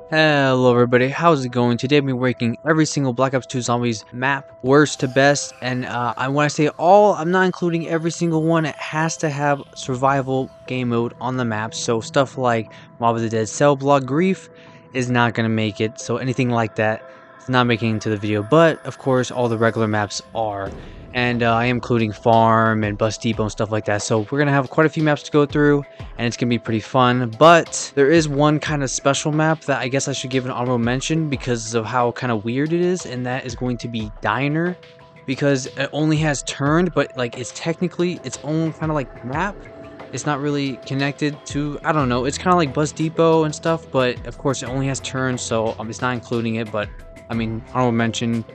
Hello everybody, how's it going? Today we're ranking every single Black Ops 2 Zombies map, worst to best, and when I say all, I'm not including every single one. It has to have survival game mode on the map, so stuff like Mob of the Dead Cell Block Grief is not going to make it, so anything like that is not making it into the video, but of course all the regular maps are. And I am including Farm and Bus Depot and stuff like that, so we're going to have quite a few maps to go through, and it's going to be pretty fun. But there is one kind of special map that I guess I should give an honorable mention because of how kind of weird it is, and that is going to be Diner, because it only has turned, but like it's technically its own kind of like map. It's not really connected to, I don't know, it's kind of like Bus Depot and stuff, but of course it only has turns, so it's not including it. But I mean, honorable mention.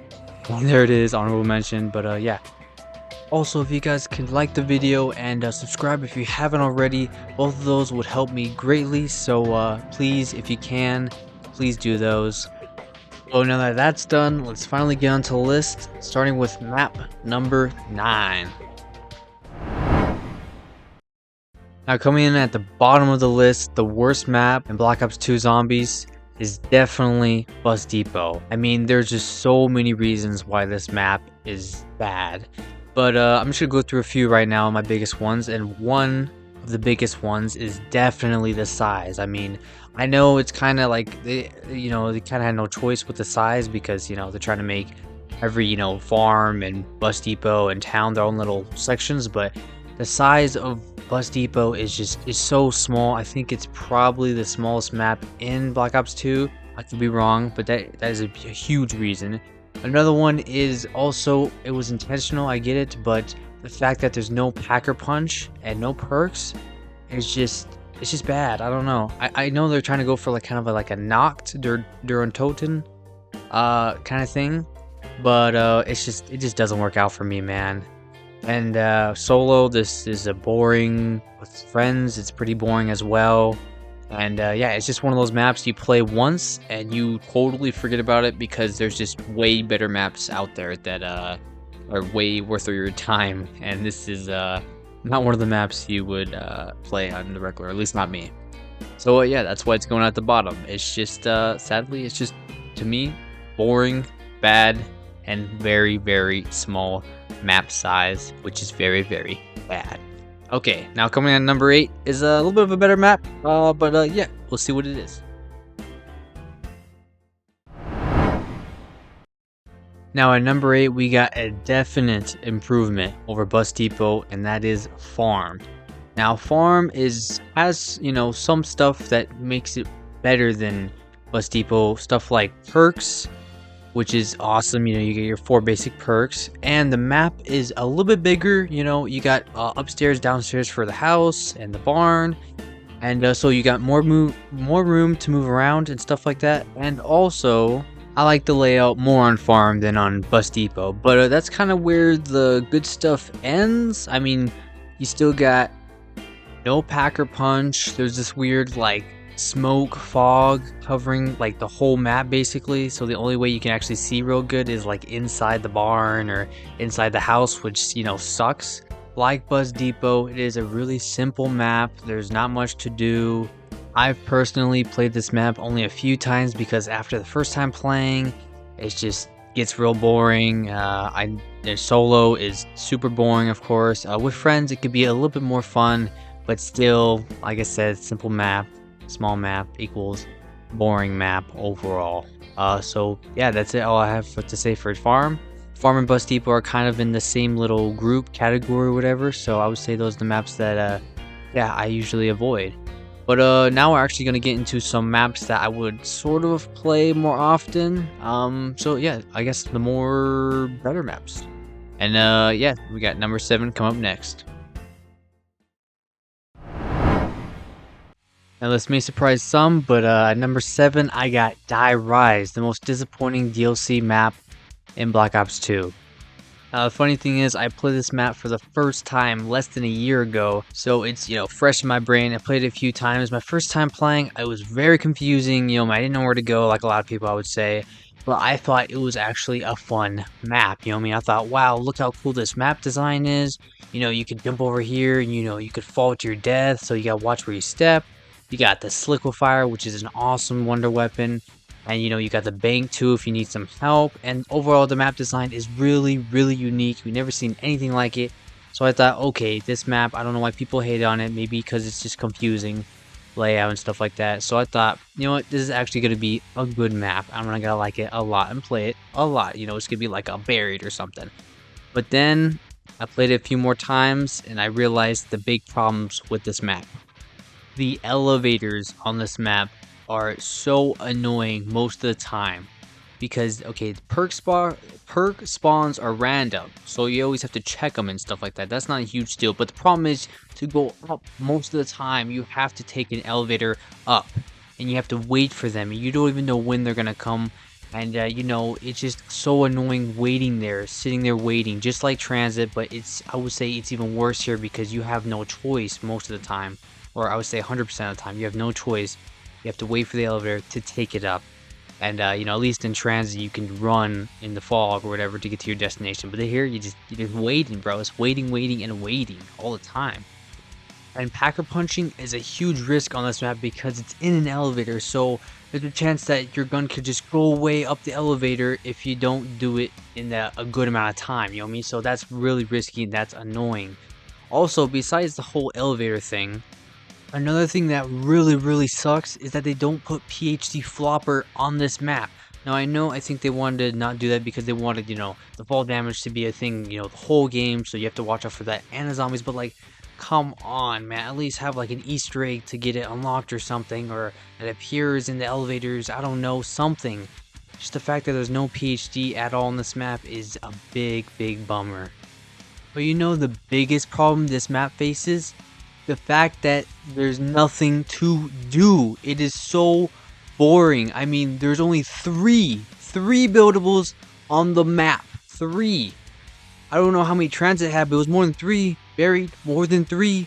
There it is, honorable mention. But yeah, also if you guys can like the video and subscribe if you haven't already, both of those would help me greatly, so please, if you can, please do those. So now that that's done, let's finally get onto the list, starting with map number 9. Now coming in at the bottom of the list, the worst map in Black Ops 2 Zombies is definitely Bus Depot. I mean, there's just so many reasons why this map is bad. But I'm just gonna go through a few right now, my biggest ones, and one of the biggest ones is definitely the size. I mean, I know it's kind of like, they kind of had no choice with the size because, they're trying to make every, farm and Bus Depot and town their own little sections, but the size of Bus Depot is so small. I think it's probably the smallest map in Black Ops 2. I could be wrong, but that is a huge reason. Another one is also, it was intentional, I get it, but the fact that there's no Packer Punch and no perks is it's just bad. I don't know. I know they're trying to go for like kind of like a knocked Duran Toten kind of thing, but it just doesn't work out for me, man. And solo, this is a boring. With friends, it's pretty boring as well. And yeah, it's just one of those maps you play once and you totally forget about it because there's just way better maps out there that are way worth your time. And this is not one of the maps you would play on the regular, at least not me. So yeah, that's why it's going at the bottom. It's just sadly, it's just, to me, boring, bad, and very, very small map size, which is very, very bad. Okay, now coming in at number 8 is a little bit of a better map, but yeah, we'll see what it is. Now at number 8, we got a definite improvement over Bus Depot, and that is Farm. Now Farm has some stuff that makes it better than Bus Depot, stuff like perks, which is awesome. You get your 4 basic perks, and the map is a little bit bigger. You got upstairs, downstairs for the house and the barn, and so you got more room to move around and stuff like that. And also, I like the layout more on Farm than on Bus Depot, but that's kind of where the good stuff ends. I mean, you still got no Packer Punch. There's this weird like smoke fog covering like the whole map basically, so the only way you can actually see real good is like inside the barn or inside the house, which sucks. Like Bus Depot, it is a really simple map. There's not much to do. I've personally played this map only a few times because after the first time playing, it just gets real boring. Solo is super boring, of course. With friends it could be a little bit more fun, but still, like I said, simple map. Small map equals boring map overall. So yeah, that's it, all I have to say for Farm. Farm and Bus Depot are kind of in the same little group category or whatever, so I would say those are the maps that yeah, I usually avoid. But now we're actually going to get into some maps that I would sort of play more often. So yeah, I guess the more better maps. And yeah, we got number 7 come up next. Now this may surprise some, but at number 7 I got Die Rise, the most disappointing DLC map in Black Ops 2. The funny thing is, I played this map for the first time less than a year ago, so it's fresh in my brain. I played it a few times. My first time playing, it was very confusing. I didn't know where to go, like a lot of people I would say. But I thought it was actually a fun map. I thought, wow, look how cool this map design is. You could jump over here, and you could fall to your death, so you gotta watch where you step. You got the Sliquifier, which is an awesome wonder weapon. And you got the bank too if you need some help. And overall, the map design is really, really unique. We've never seen anything like it. So I thought, okay, this map, I don't know why people hate on it. Maybe because it's just confusing layout and stuff like that. So I thought, you know what, this is actually going to be a good map. I'm going to like it a lot and play it a lot. It's going to be like a buried or something. But then I played it a few more times and I realized the big problems with this map. The elevators on this map are so annoying most of the time because okay, perk spawns are random, so you always have to check them and stuff like that. That's not a huge deal, but the problem is to go up most of the time you have to take an elevator up and you have to wait for them and you don't even know when they're gonna come. And it's just so annoying waiting there, sitting there waiting, just like transit. But I would say it's even worse here because you have no choice most of the time, or I would say 100% of the time you have no choice. You have to wait for the elevator to take it up. And at least in transit you can run in the fog or whatever to get to your destination. But here you're just waiting, bro. It's waiting, waiting, and waiting all the time. And packer punching is a huge risk on this map because it's in an elevator, so there's a chance that your gun could just go away up the elevator if you don't do it in a good amount of time, you know what I mean? So that's really risky and that's annoying. Also, besides the whole elevator thing, another thing that really, really sucks is that they don't put PhD Flopper on this map. Now, I think they wanted to not do that because they wanted, the fall damage to be a thing, the whole game, so you have to watch out for that and the zombies, but like, come on, man, at least have like an Easter egg to get it unlocked or something, or it appears in the elevators, I don't know, something. Just the fact that there's no PhD at all on this map is a big, big bummer. But the biggest problem this map faces? The fact that there's nothing to do. It is so boring. I mean, there's only three buildables on the map. 3. I don't know how many transit had, but it was more than 3. Buried, more than 3.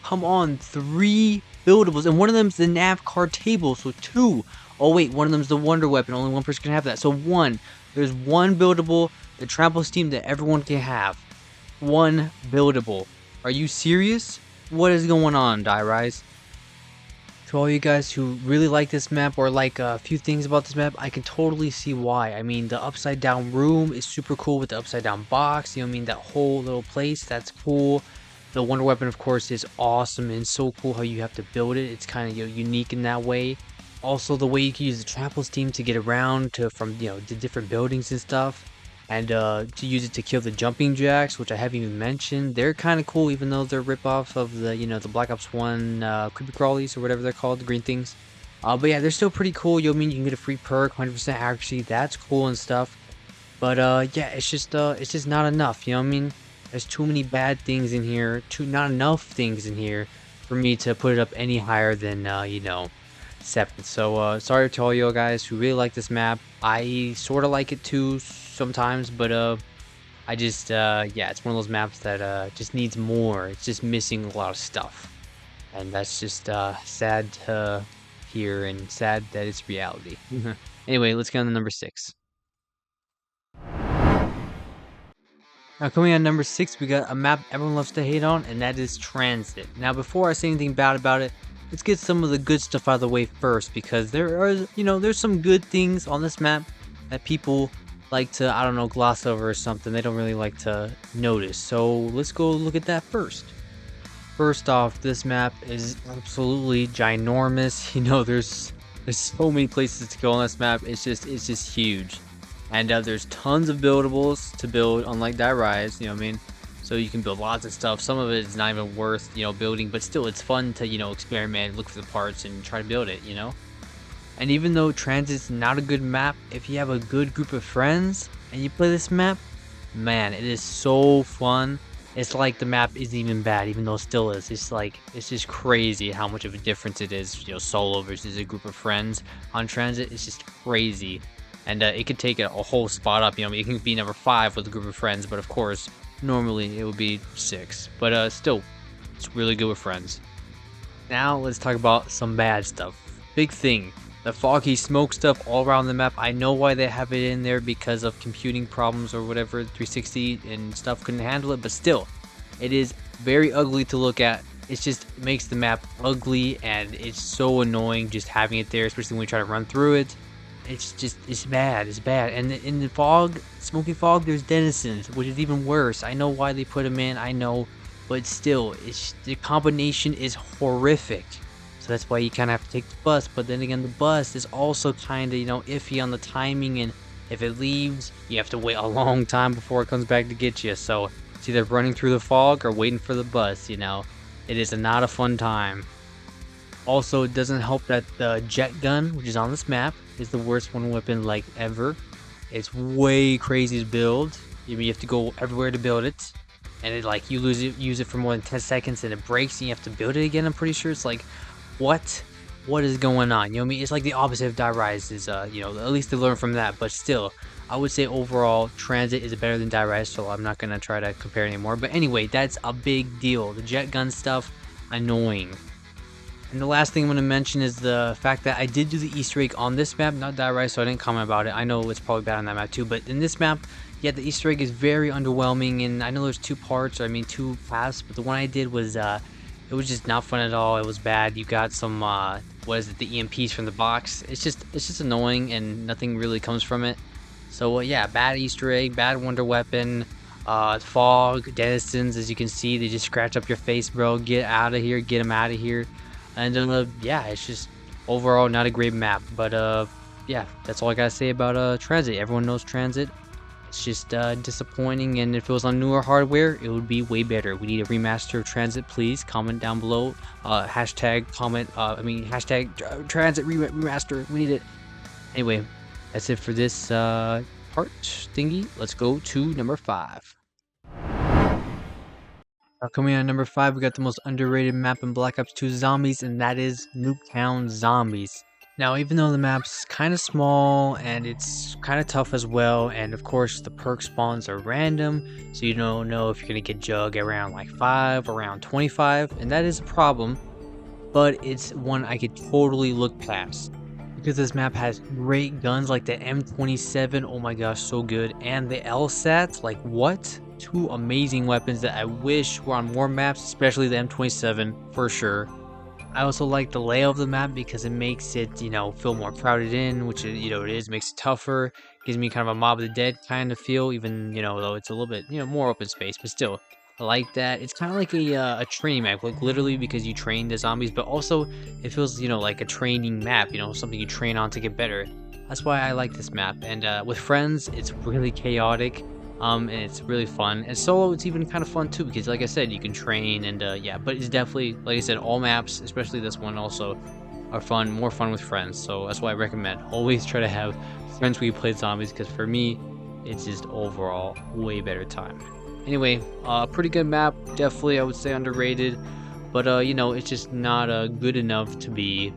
Come on, 3 buildables. And one of them's the nav card table, so 2. Oh wait, one of them's the wonder weapon. Only one person can have that. So 1. There's 1 buildable, the trample steam that everyone can have. 1 buildable. Are you serious? What is going on, Die Rise? To all you guys who really like this map or like a few things about this map, I can totally see why. I mean, the upside down room is super cool with the upside down box. That whole little place, that's cool. The wonder weapon, of course, is awesome and so cool how you have to build it. It's kind of unique in that way. Also, the way you can use the trample steam to get around from the different buildings and stuff. And to use it to kill the jumping jacks, which I haven't even mentioned. They're kind of cool, even though they're ripoff of the the Black Ops 1 creepy crawlies or whatever they're called, the green things. But yeah, they're still pretty cool. You can get a free perk, 100% accuracy. That's cool and stuff. But yeah, it's just not enough. You know what I mean? There's too many bad things in here. Not enough things in here for me to put it up any higher than 7. So sorry to all you guys who really like this map. I sort of like it too sometimes, but I just yeah, it's one of those maps that just needs more. It's just missing a lot of stuff, and that's just sad to hear and sad that it's reality. Anyway, let's get on to number 6. Now, coming on number 6, we got a map everyone loves to hate on, and that is Transit. Now, before I say anything bad about it, let's get some of the good stuff out of the way first, because there are, there's some good things on this map that people like to, I don't know, gloss over or something. They don't really like to notice. So let's go look at that first. First off, this map is absolutely ginormous. There's so many places to go on this map. It's just huge. And there's tons of buildables to build, unlike Die Rise, you know what I mean? So you can build lots of stuff. Some of it is not even worth, building, but still it's fun to, experiment, look for the parts and try to build it, And even though Transit's not a good map, if you have a good group of friends and you play this map, man, it is so fun. It's like the map isn't even bad, even though it still is. It's just crazy how much of a difference it is, solo versus a group of friends on Transit. It's just crazy. And it could take a whole spot up, it can be number 5 with a group of friends, but of course, normally it would be 6. But still, it's really good with friends. Now, let's talk about some bad stuff. Big thing, the foggy smoke stuff all around the map. I know why they have it in there because of computing problems or whatever, 360 and stuff couldn't handle it, but still, it is very ugly to look at. it makes the map ugly, and it's so annoying just having it there, especially when you try to run through it. It's bad, it's bad. And in the fog, smoky fog, there's denizens, which is even worse. I know why they put them in, I know, but still, the combination is horrific. So that's why you kind of have to take the bus. But then again, the bus is also kind of, iffy on the timing, and if it leaves, you have to wait a long time before it comes back to get you. So it's either running through the fog or waiting for the bus. It is not a fun time. Also, it doesn't help that the jet gun, which is on this map, is the worst one weapon like ever. It's way crazy to build. You have to go everywhere to build it, and you use it for more than 10 seconds, and it breaks, and you have to build it again. I'm pretty sure it's like, what is going on? You know what I mean? It's like the opposite of Die Rise is, at least they learn from that. But still, I would say overall, Transit is better than Die Rise, so I'm not gonna try to compare anymore. But anyway, that's a big deal. The jet gun stuff, annoying. And the last thing I'm going to mention is the fact that I did do the Easter egg on this map, not Die Rise, so I didn't comment about it. I know it's probably bad on that map too, but in this map, yeah, the Easter egg is very underwhelming, and I know there's two parts, or I mean two paths, but the one I did was, it was just not fun at all. It was bad. You got some, the EMPs from the box. It's just annoying, and nothing really comes from it. So, yeah, bad Easter egg, bad wonder weapon, fog, denizens, as you can see, they just scratch up your face, bro. Get out of here, get them out of here. And yeah, it's just overall not a great map. But yeah, that's all I gotta say about Transit. Everyone knows Transit. It's just disappointing, and if it was on newer hardware, it would be way better. We need a remaster of Transit, please. Comment down below. Hashtag Transit remaster. We need it. Anyway, that's it for this part thingy. Let's go to number 5. Coming in at number 5, we got the most underrated map in Black Ops 2 Zombies, and that is Nuketown Zombies. Now, even though the map's kind of small and it's kind of tough as well, and of course the perk spawns are random, so you don't know if you're going to get Jug around like 5, around 25, and that is a problem, but it's one I could totally look past. Because this map has great guns like the M27, oh my gosh, so good, and the LSAT, like what? 2 amazing weapons that I wish were on more maps, especially the M27 for sure. I also like the layout of the map because it makes it, feel more crowded in, which it is, makes it tougher, gives me kind of a Mob of the Dead kind of feel, even, though it's a little bit, more open space, but still, I like that. It's kind of like a training map, like literally because you train the zombies, but also it feels, like a training map, something you train on to get better. That's why I like this map, and with friends, it's really chaotic. And it's really fun, and solo it's even kind of fun too, because like I said, you can train, and yeah, but it's definitely, like I said, all maps, especially this one also, are fun, more fun with friends. So that's why I recommend always try to have friends where you play zombies, because for me it's just overall way better time. Anyway, pretty good map, definitely I would say underrated, but it's just not good enough to be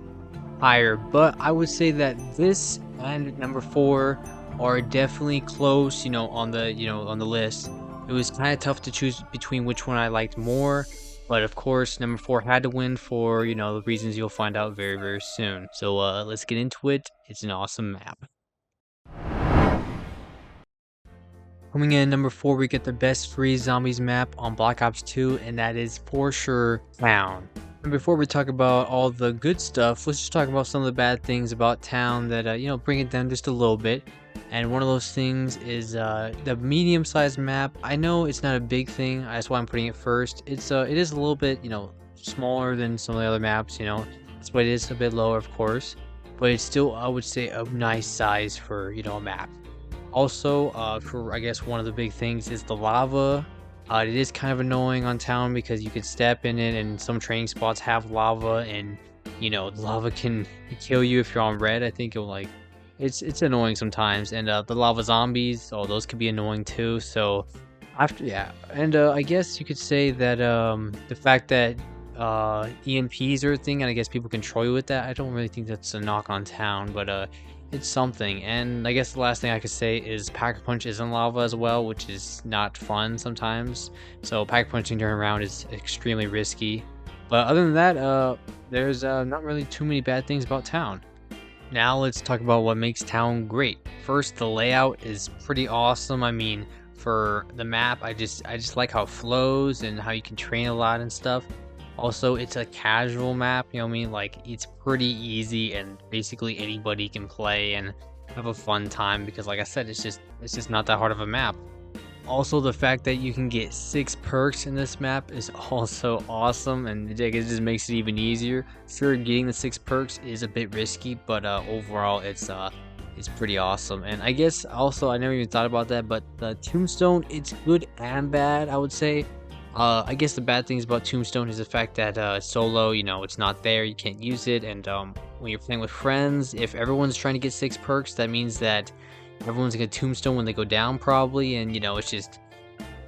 higher. But I would say that this and number 4 are definitely close, on the list. It was kind of tough to choose between which one I liked more, but of course number 4 had to win for, the reasons you'll find out very, very soon. So let's get into it. It's an awesome map. Coming in at number 4, we get the best free zombies map on Black Ops 2, and that is for sure Town. And before we talk about all the good stuff, let's just talk about some of the bad things about Town that, bring it down just a little bit. And one of those things is the medium-sized map. I know it's not a big thing, that's why I'm putting it first. It is a little bit, smaller than some of the other maps, that's why it is a bit lower, of course. But it's still, I would say, a nice size for, a map. Also, for I guess one of the big things is the lava. It is kind of annoying on Town because you can step in it, and some training spots have lava, and the lava can kill you if you're on red. I think it'll it's annoying sometimes. And the lava zombies, those could be annoying too. So I guess you could say that the fact that EMPs are a thing, and I guess people control you with that, I don't really think that's a knock on Town, but it's something. And I guess the last thing I could say is Pack-a-Punch is in lava as well, which is not fun sometimes. So Pack-a-Punching during a round is extremely risky. But other than that, there's not really too many bad things about Town. Now let's talk about what makes Town great. First, the layout is pretty awesome. I mean, for the map, I just like how it flows and how you can train a lot and stuff. Also, it's a casual map, you know what I mean? Like, it's pretty easy and basically anybody can play and have a fun time because like I said, it's just not that hard of a map. Also, the fact that you can get 6 perks in this map is also awesome, and it just makes it even easier. Sure, getting the 6 perks is a bit risky, but overall, it's pretty awesome. And I guess also, I never even thought about that, but the Tombstone, it's good and bad, I would say. I guess the bad things about Tombstone is the fact that solo, it's not there, you can't use it, and when you're playing with friends, if everyone's trying to get 6 perks, that means that everyone's gonna Tombstone when they go down probably, and it's just,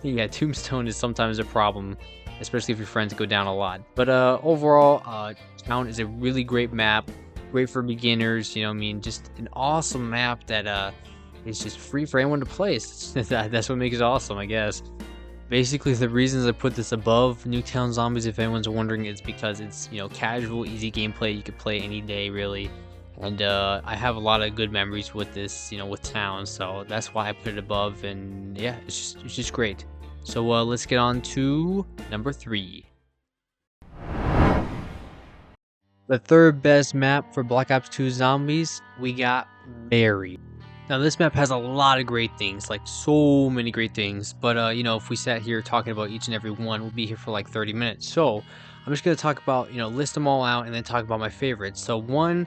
yeah, Tombstone is sometimes a problem, especially if your friends go down a lot. But overall, Town is a really great map, great for beginners, you know what I mean, just an awesome map that is just free for anyone to play. That's what makes it awesome, I guess. Basically, the reasons I put this above Nuketown Zombies, if anyone's wondering, is because it's, casual, easy gameplay. You could play any day, really. And I have a lot of good memories with this, with Town, so that's why I put it above. And yeah, it's just great. So let's get on to number 3. The third best map for Black Ops 2 Zombies, we got Buried. Now this map has a lot of great things, like so many great things, but if we sat here talking about each and every one, we'll be here for like 30 minutes. So I'm just gonna talk about, list them all out and then talk about my favorites. So one,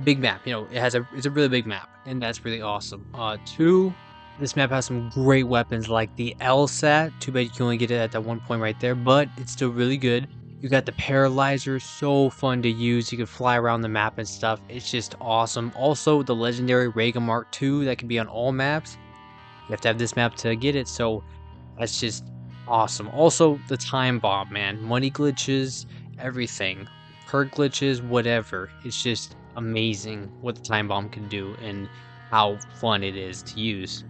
big map, it's a really big map, and that's really awesome. Two, this map has some great weapons like the LSAT. Too bad you can only get it at that one point right there, but it's still really good. You got the paralyzer, so fun to use. You can fly around the map and stuff. It's just awesome. Also, the legendary Rega Mark II that can be on all maps. You have to have this map to get it, so that's just awesome. Also, the time bomb, man. Money glitches, everything. Perk glitches, whatever. It's just amazing what the time bomb can do and how fun it is to use.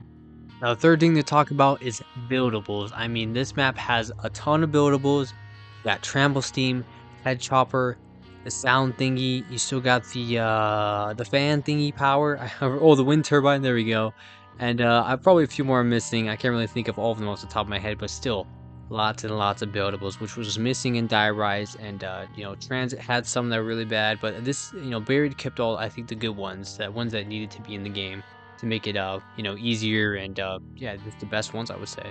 Now, the third thing to talk about is buildables. I mean, this map has a ton of buildables. You got Trample Steam, Head Chopper, the sound thingy. You still got the fan thingy power. Oh, the wind turbine. There we go. And I've probably a few more missing. I can't really think of all of them off the top of my head, but still, lots and lots of buildables, which was missing in Die Rise. And Transit had some that were really bad, but this, Buried kept all, I think, the good ones, the ones that needed to be in the game to make it easier and yeah, just the best ones, I would say.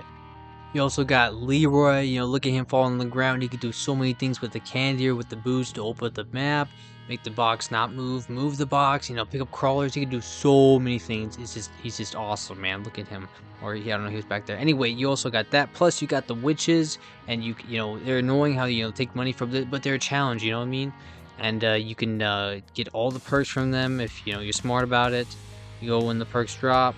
You also got Leroy, look at him fall on the ground. He could do so many things with the candy or with the boost to open up the map, make the box not move the box, pick up crawlers. He could do so many things. He's just awesome, man. Look at him. Or I don't know, he was back there. Anyway, you also got that. Plus you got the witches, and they're annoying how take money from it, but they're a challenge, you know what I mean? And you can get all the perks from them if you're smart about it. You go when the perks drop.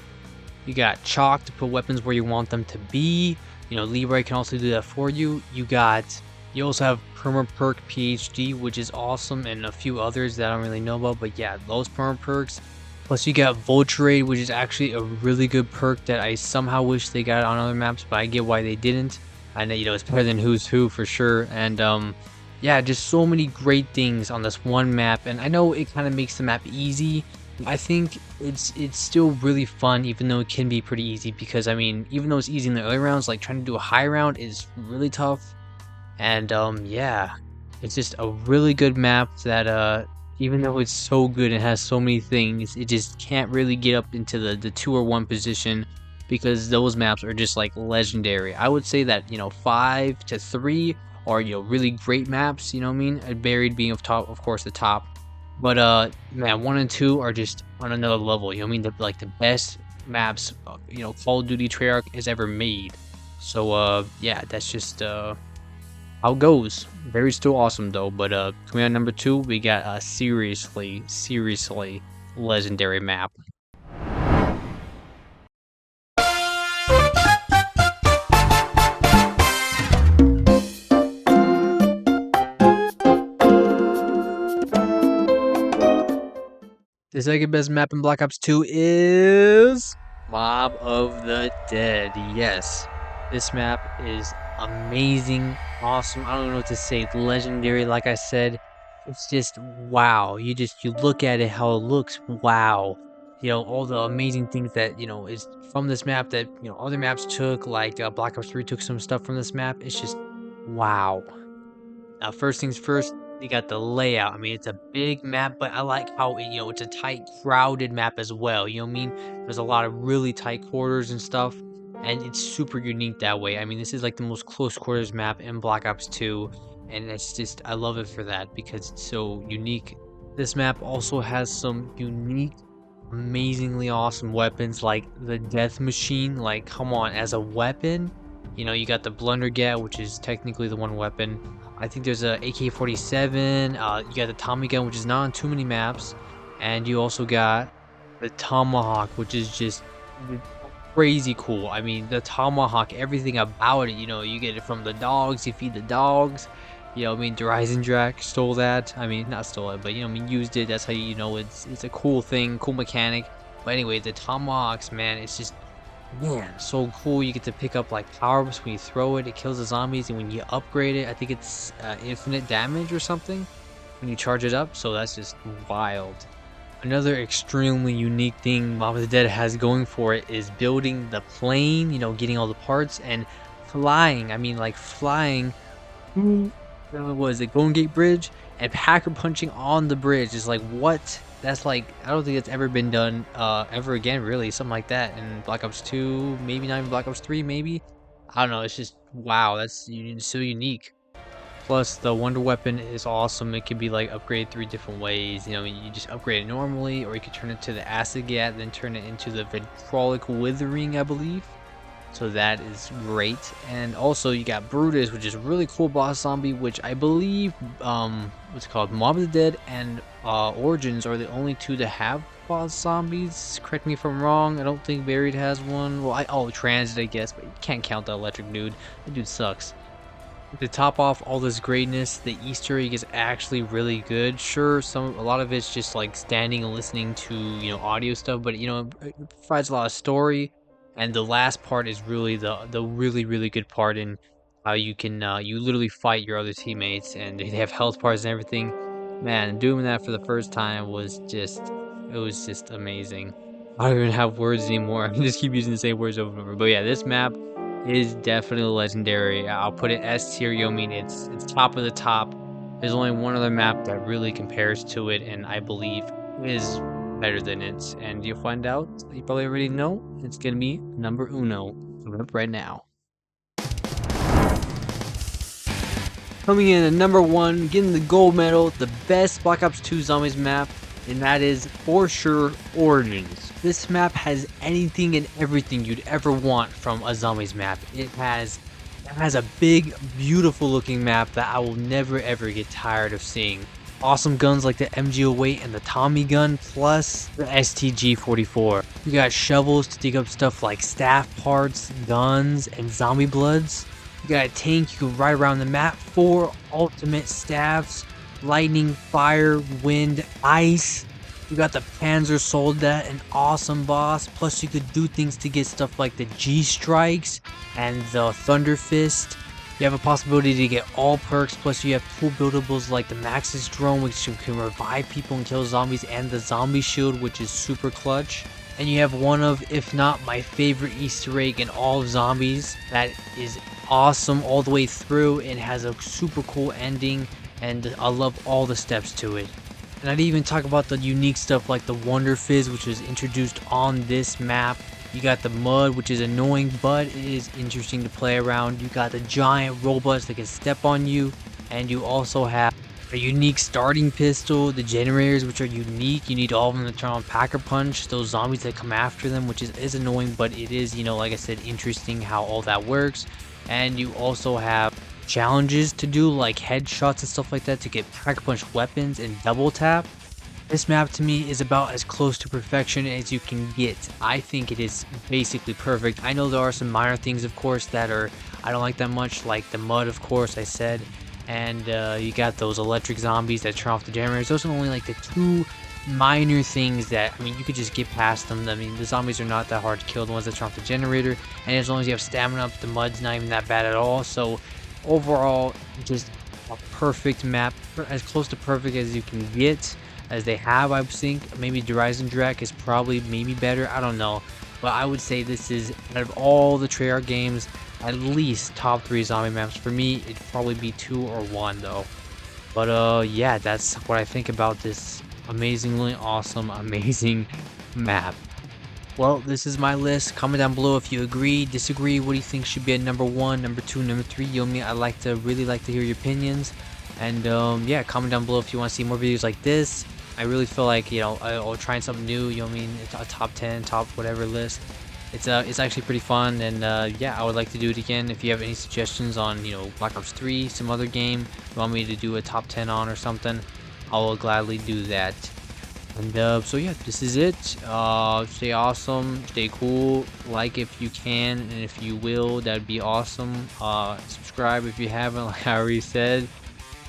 You got Chalk to put weapons where you want them to be. Leroy can also do that for you. You also have Perma Perk PhD, which is awesome, and a few others that I don't really know about, but yeah, those Perma Perks. Plus you got Vulturade, which is actually a really good perk that I somehow wish they got on other maps, but I get why they didn't. I know, it's better than Who's Who for sure, and yeah, just so many great things on this one map, and I know it kind of makes the map easy. I think it's still really fun, even though it can be pretty easy, because I mean, even though it's easy in the early rounds, like trying to do a high round is really tough. And yeah, it's just a really good map that even though it's so good and has so many things, it just can't really get up into the 2 or 1 position, because those maps are just like legendary. I would say that 5 to 3 are really great maps, you know what I mean? And Buried being of course the top. But man, 1 and 2 are just on another level. You know what I mean? The best maps, Call of Duty Treyarch has ever made. So yeah, that's just how it goes. Very still awesome though. But coming out number 2, we got a seriously legendary map. The second best map in Black Ops 2 is Mob of the Dead. Yes, this map is amazing, awesome. I don't know what to say. Legendary, like I said. It's just wow. You look at it, how it looks. Wow. All the amazing things that is from this map that other maps took. Like Black Ops 3 took some stuff from this map. It's just wow. Now, first things first, you got the layout. I mean, it's a big map, but I like how it's a tight, crowded map as well. You know what I mean? There's a lot of really tight quarters and stuff, and it's super unique that way. I mean, this is like the most close quarters map in Black Ops 2, and it's just I love it for that because it's so unique. This map also has some unique, amazingly awesome weapons like the Death Machine. Like, come on, as a weapon, you got the Blundergat, which is technically the one weapon. I think there's a AK-47. You got the Tommy gun, which is not on too many maps, and you also got the Tomahawk, which is just crazy cool. I mean, the Tomahawk, everything about it. You get it from the dogs. You feed the dogs. I mean, Drak stole that. I mean, not stole it, but I mean, used it. That's how it's a cool thing, cool mechanic. But anyway, the Tomahawks, man, it's just man, so cool. You get to pick up like power-ups when you throw it. It kills the zombies, and when you upgrade it, I think it's infinite damage or something when you charge it up. So that's just wild. Another extremely unique thing Mob of the Dead has going for it is building the plane. Getting all the parts and flying. I mean, like flying. What was it, Golden Gate Bridge, and packer punching on the bridge is like what? That's like I don't think it's ever been done ever again, really. Something like that in Black Ops 2, maybe not even Black Ops 3, maybe. I don't know. It's just wow. That's so unique. Plus, the Wonder Weapon is awesome. It can be like upgraded 3 different ways. You just upgrade it normally, or you could turn it to the Acid Gat, then turn it into the Vitrolic Withering, I believe. So that is great. And also you got Brutus, which is a really cool boss zombie, which I believe what's it called, Mob of the Dead and Origins are the only two to have boss zombies. Correct me if I'm wrong. I don't think Buried has one. Well, Transit, I guess, but you can't count the electric dude. That dude sucks. To top off all this greatness, the Easter egg is actually really good. Sure, a lot of it's just like standing and listening to audio stuff, but it provides a lot of story. And the last part is really the really good part in how you can you literally fight your other teammates, and they have health bars and everything. Man, doing that for the first time was just amazing. I don't even have words anymore. I can just keep using the same words over and over. But yeah, this map is definitely legendary. I'll put it S tier. I mean, it's top of the top. There's only one other map that really compares to it, and I believe is better than it. And you'll find out. You probably already know. It's gonna be number uno. Coming up right now. Coming in at number 1, getting the gold medal, the best Black Ops 2 Zombies map, and that is for sure Origins. This map has anything and everything you'd ever want from a Zombies map. It has a big, beautiful looking map that I will never ever get tired of seeing. Awesome guns like the MG08 and the Tommy gun, plus the STG-44. You got shovels to dig up stuff like staff parts, guns, and zombie bloods. You got a tank you can ride around the map, 4 ultimate staffs, lightning, fire, wind, ice. You got the Panzer Soldat, an awesome boss. Plus you could do things to get stuff like the G-Strikes and the Thunder Fist. You have a possibility to get all perks, plus you have cool buildables like the Maxis Drone, which can revive people and kill zombies, and the Zombie Shield, which is super clutch. And you have one of, if not my favorite Easter egg in all of Zombies, that is awesome all the way through and has a super cool ending, and I love all the steps to it. And I'd even talk about the unique stuff like the Wonder Fizz, which was introduced on this map. You got the mud, which is annoying, but it is interesting to play around. You got the giant robots that can step on you, and you also have a unique starting pistol, the generators, which are unique. You need all of them to turn on Packer Punch, those zombies that come after them, which is annoying, but it is, like I said, interesting how all that works. And you also have challenges to do, like headshots and stuff like that, to get Packer Punch weapons and double tap. This map to me is about as close to perfection as you can get. I think it is basically perfect. I know there are some minor things, of course, that I don't like that much, like the mud, of course, I said. And you got those electric zombies that turn off the generators. Those are only like the 2 minor things that, I mean, you could just get past them. I mean, the zombies are not that hard to kill, the ones that turn off the generator. And as long as you have stamina up, the mud's not even that bad at all. So overall, just a perfect map, as close to perfect as you can get. As they have, I think maybe Drak is probably maybe better. I don't know. But I would say this is, out of all the Treyarch games, at least top 3 zombie maps. For me, it'd probably be 2 or 1 though. But yeah, that's what I think about this amazingly awesome, amazing map. Well, this is my list. Comment down below if you agree, disagree. What do you think should be at number 1, number 2, number 3? You know me, I really like to hear your opinions. And yeah, comment down below if you want to see more videos like this. I really feel like, you know, I'll trying something new. You know what I mean? It's a top 10, top whatever list. It's actually pretty fun, and yeah, I would like to do it again. If you have any suggestions on, you know, Black Ops 3, some other game you want me to do a top 10 on or something, I will gladly do that. And so yeah, this is it. Stay awesome, stay cool, like if you can, and if you will, that'd be awesome. Subscribe if you haven't, like I already said.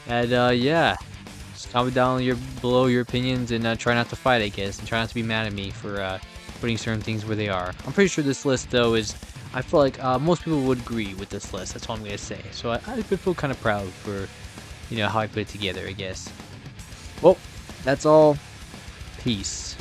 And yeah, just comment down below your opinions, and try not to fight, I guess, and try not to be mad at me for putting certain things where they are. I'm pretty sure this list though is, I feel like most people would agree with this list. That's all I'm gonna say. So I feel kind of proud for, you know, how I put it together, I guess. Well, that's all. Peace.